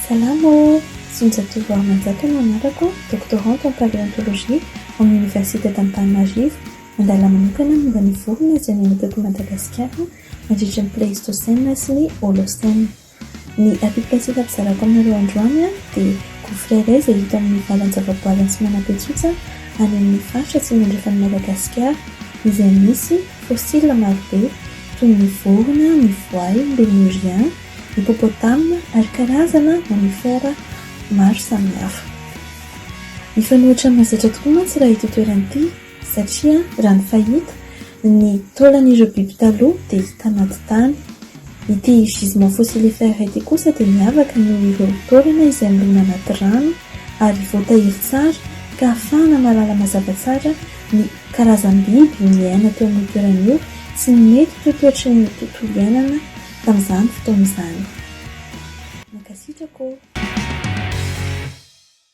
Salamo, Sonjatovo Armanjaka no anarako, doctorante en paléontologie amin'ny Université d'Antananarivo, mandala manokana momba ny vorona izay nenty eto Madagasikara mandritra ny Pléistocène sy ny Holocène. Ny application ampiarahako aminareo androany dia confrères izay hita amin'ny valan-javaboary sy manam-petsotsa any amin'ny faritra sy mandrefana Madagasikara izay misy fossile marobe toy ny vorona, ny voay, ny lémurien, hippopotame ary karazana mammifère maro samihafa. Mifanohitra mahazatra tokoa mantsy raha ity toerana ity satria raha ny fahita ny taolan'ireo biby taloha dia hita anaty tany. Ity gisement fossilifère ity kosa dia miavaka noho ireo taolana izay milona anaty rano ary voatahiry tsara ka ahafahana mahalala mazava tsara ny karazam-biby miaina teo amin'ny toerana io sy ny mety toetoetry ny tontolo iainana tamin'izany fotoana izany. Mankasitrako.